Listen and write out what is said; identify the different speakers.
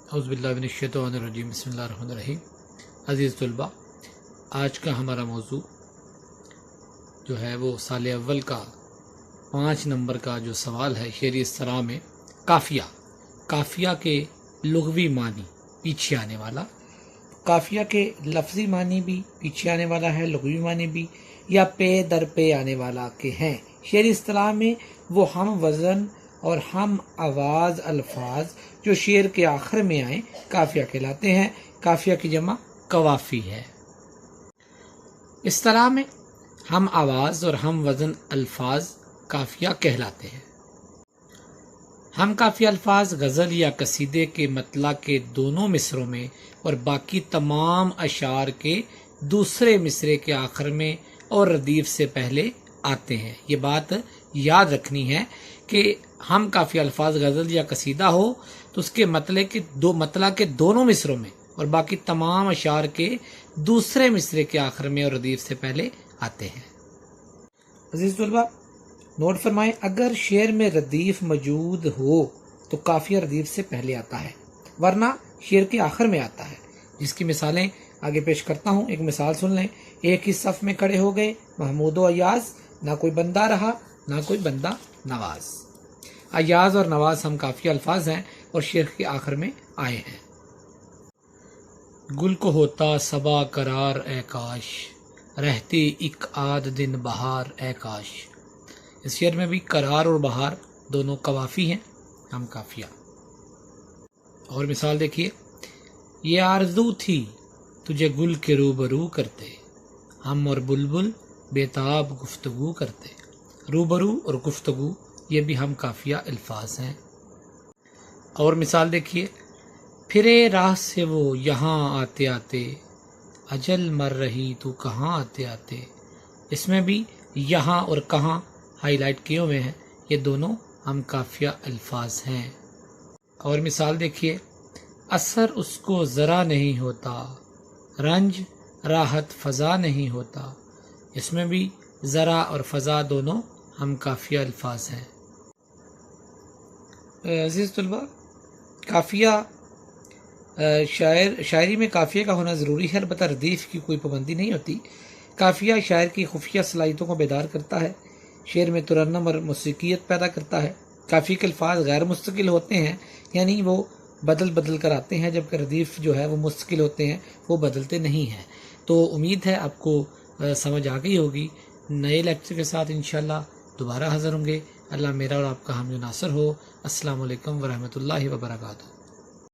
Speaker 1: اعوذ باللہ من الشیطان الرجیم، بسم اللہ الرحمن الرحیم۔ عزیز طلباء، آج کا ہمارا موضوع جو ہے وہ سال اول کا 5 نمبر کا جو سوال ہے شعری اصطلاح میں قافیہ کے لغوی معنی پیچھے آنے والا، قافیہ کے لفظی معنی بھی پیچھے آنے والا ہے، لغوی معنی بھی، یا پے در پے آنے والا کے ہیں۔ شعری اصطلاح میں وہ ہم وزن اور ہم آواز الفاظ جو شعر کے آخر میں آئیں قافیہ کہلاتے ہیں۔ قافیہ کی جمع قوافی ہے۔ اصطلاح میں ہم آواز اور ہم وزن الفاظ قافیہ کہلاتے ہیں۔ ہم قافیہ الفاظ غزل یا قصیدے کے مطلع کے دونوں مصروں میں اور باقی تمام اشعار کے دوسرے مصرے کے آخر میں اور ردیف سے پہلے آتے ہیں۔ یہ بات یاد رکھنی ہے کہ ہم قافیہ الفاظ غزل یا قصیدہ ہو تو اس کے مطلع کے دونوں مصروں میں اور باقی تمام اشعار کے دوسرے مصرے کے آخر میں اور ردیف سے پہلے آتے ہیں۔ عزیز طلباء، نوٹ فرمائیں، اگر شعر میں ردیف موجود ہو تو قافیہ ردیف سے پہلے آتا ہے، ورنہ شعر کے آخر میں آتا ہے، جس کی مثالیں آگے پیش کرتا ہوں۔ ایک مثال سن لیں۔ ایک ہی صف میں کھڑے ہو گئے محمود و ایاز، نہ کوئی بندہ رہا نہ کوئی بندہ نواز۔ ایاز اور نواز ہم قافیہ الفاظ ہیں اور شعر کے آخر میں آئے ہیں۔ گل کو ہوتا صبا قرار اے کاش، رہتی ایک آدھ دن بہار اے کاش۔ اس شعر میں بھی قرار اور بہار دونوں قوافی ہیں، ہم قافیہ۔ اور مثال دیکھیے، یہ آرزو تھی تجھے گل کے روبرو کرتے، ہم اور بلبل بےتاب گفتگو کرتے۔ روبرو اور گفتگو یہ بھی ہم قافیہ الفاظ ہیں۔ اور مثال دیکھیے، پھرے راہ سے وہ یہاں آتے آتے، اجل مر رہی تو کہاں آتے آتے۔ اس میں بھی یہاں اور کہاں ہائی لائٹ کیے ہوئے ہیں، یہ دونوں ہم قافیہ الفاظ ہیں۔ اور مثال دیکھیے، اثر اس کو ذرا نہیں ہوتا، رنج راحت فضا نہیں ہوتا۔ اس میں بھی ذرا اور فضا دونوں ہم قافیہ الفاظ ہیں۔ عزیز طلباء، قافیہ شاعری میں قافیہ کا ہونا ضروری ہے، البتہ ردیف کی کوئی پابندی نہیں ہوتی۔ قافیہ شاعر کی خفیہ صلاحیتوں کو بیدار کرتا ہے، شعر میں ترنم اور موسیقیت پیدا کرتا ہے۔ قافیہ کے الفاظ غیر مستقل ہوتے ہیں، یعنی وہ بدل کر آتے ہیں، جبکہ ردیف جو ہے وہ مستقل ہوتے ہیں، وہ بدلتے نہیں ہیں۔ تو امید ہے آپ کو سمجھ آ گئی ہوگی۔ نئے لیکچر کے ساتھ انشاءاللہ دوبارہ حاضر ہوں گے۔ اللہ میرا اور آپ کا حامی و ناصر ہو۔ السلام علیکم ورحمۃ اللہ وبرکاتہ۔